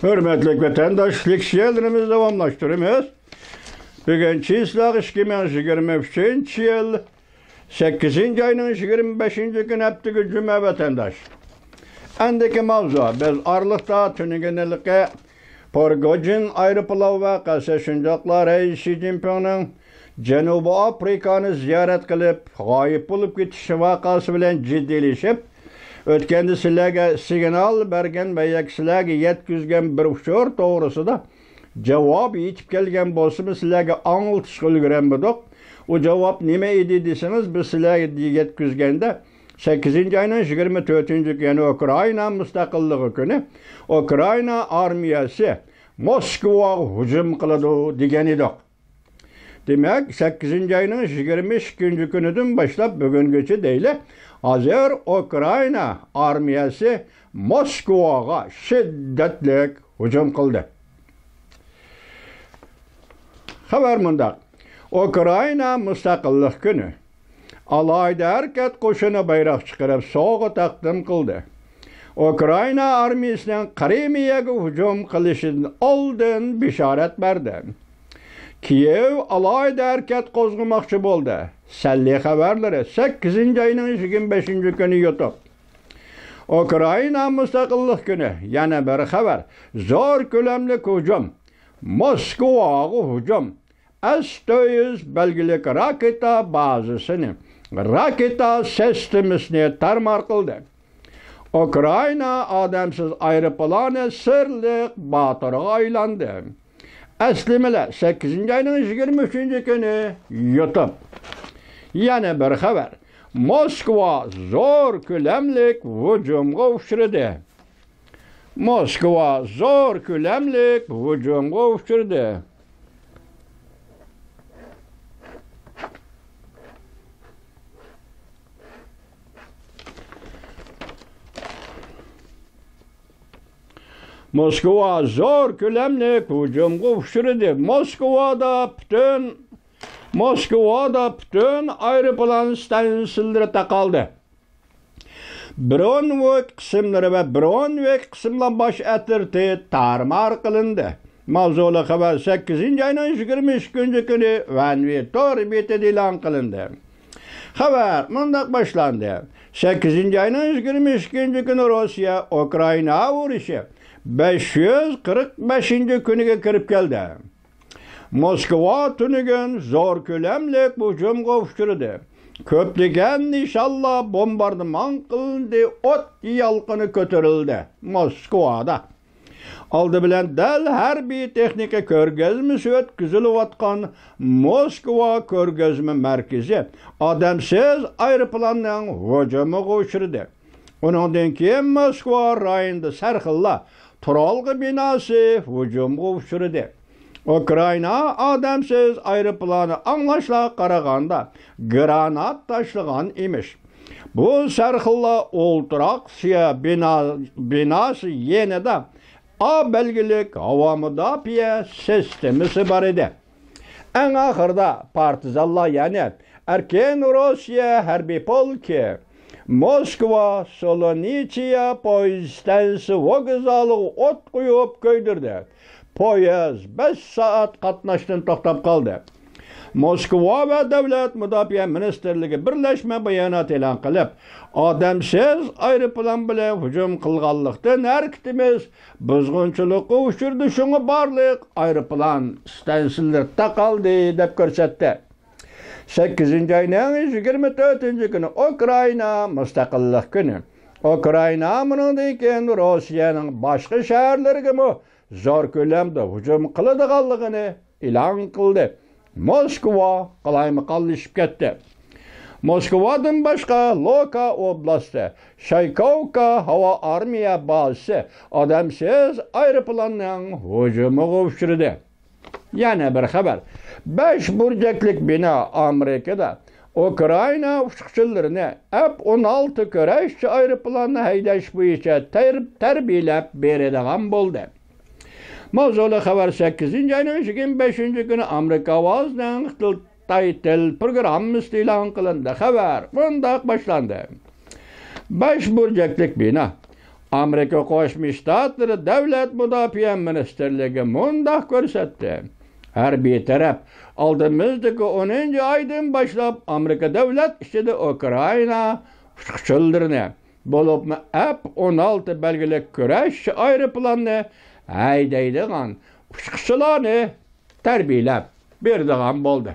Hürmetlik vatandaşlık şiirlerimizi devamlaştırıyoruz. Bugün çizlak 2023 yıl 8. ayının 25. gün heptiki cüme vatandaş. Endeki mavzu biz Arlık'ta tünügenelike Porgojin ayrıpılav vakası şuncaklar Xi Jinping'in Cenubi Afrika'nı ziyaret kılıp gayip bulup gitişi vakası bilen ciddilişip ötkende sizlerge signal bergen ve sizlerge yetkizgen bir uçur doğrusu da cevap yetip gelgen bolsun sizlerge anıltış kılgıren bulduk. O cevap nime idi deseniz biz sizlerge yetkizgende 8. ayının 24. günü Ukrayna müstakilliği günü Ukrayna armiyası Moskova hücum kılıdı degen idik. Demek 8. ayının 22. günüdün başlap bugünkü değil. Hazır Ukrayna armiyası Moskova'ya şiddetli hücum kıldı. Haber mındak. Ukrayna müstakillik günü alayda hareket koşunu bayrak çıkarıp soğuk takdim kıldı. Ukrayna armiyasının Krimiye'ye hücum kılışının oldun bişaret verdi. Kiev alayda hareket kozgumakçı oldu. Selli haberleri 8. ayının 25. günü YouTube. Ukrayna müstakillik günü yana bir haber. Zor kölemlik hücum. Moskova'ya hücum. S-400 belgilik raketa bazısını raketa sistemini tarmar kıldı. Ukrayna adamsız ayrıpılanı sırlık batırığa aylandı. Eslimeler 8. ayının 23. günü YouTube. Yine bir haber. Moskova zor külemlik hücumga uçurdu. Moskova zor külemlik hücumga uçurdu. Moskova zor külemlik hücumga uçurdu. Moskova'da bütün ayrıpılan stansiyonları takaldı. Bronvik kısımları ve Bronvik kısımla baş etirti tarmar kılındı. Mavzulu haber 8. ayının 23. günü Vanvitor biti ilan kılındı. Haber mundak başlandı. 8. ayının 23. günü Rusya Ukrayna vuruşu 545. günüge kirip geldi. Moskova tünügün zor külemlik hücum kovuşturdu. Köplügen inşallah bombardıman kılındı, ot yalqını kötürüldü Moskova'da. Aldı bilen del her bir texnika körgezmisi ötküzülü vatkan Moskova körgezme merkezi adamsız ayrıpılanın hücumu kovuşturdu. Onundan keyin Moskova rayında serxilla turalgı binası hücum kovuşturdu. Ukrayna adamsız ayrıpılanı anlaşla qaraganda granat taşlıgan imiş. Bu serxilla olturak siya binası yine de A belgilik hava müdafiye sistemisi var idi. En ahırda partizanlar yani erken Rusya harbi polki Moskova Solonichiya poyizdensi vokzalı ot koyup köydürdü. Poyez 5 saat katnaştın toxtab kaldı. Moskova ve Devlet Müdafiye Ministerliği birleşme bayanat elan kılıp adamsız ayrıpılan bile hücum kılgallıktan erkitimiz buzgunçuluk uçurdu şunu barlık ayrıpılan stansiyonlar takaldı dep görsetti. 8. ayının 24. günü Ukrayna müstakillik günü. Ukrayna mınındayken Rusya'nın başka şehirleri gibi zor kölemde hücum kılıdıqallığını ilan kıldı. Moskova qalaymiqallışıp ketdi. Moskova'dan başka Loka oblasti, Şaykovka hava armiya bazısı adamsız ayrıpılanın hücumu kovuşturdu. Yana bir haber. 5 burcaklık bina Amerika'da Ukrayna uçukçularını F-16 köreşçi ayrıpılanı haydaş bu işe terbiyelep berediğen buldu. Mavzulu haber 8. ayının 25. günü Amerika avazının title program ilan kılındı. Haber bundak başlandı. 5 burcaklık bina Amerika Qo'shma Shtatlari Davlat Mudofaa Ministerligi mundaq ko'rsatdi. Her bir taraf aldığımızdaki 10. aydan başlap Amerika devlet işçide Ukrayna uçuşçularını bulup F-16 belgelik küreş aeroplanını haydaydigan uçuşçularını terbiyelep bir dağın buldu.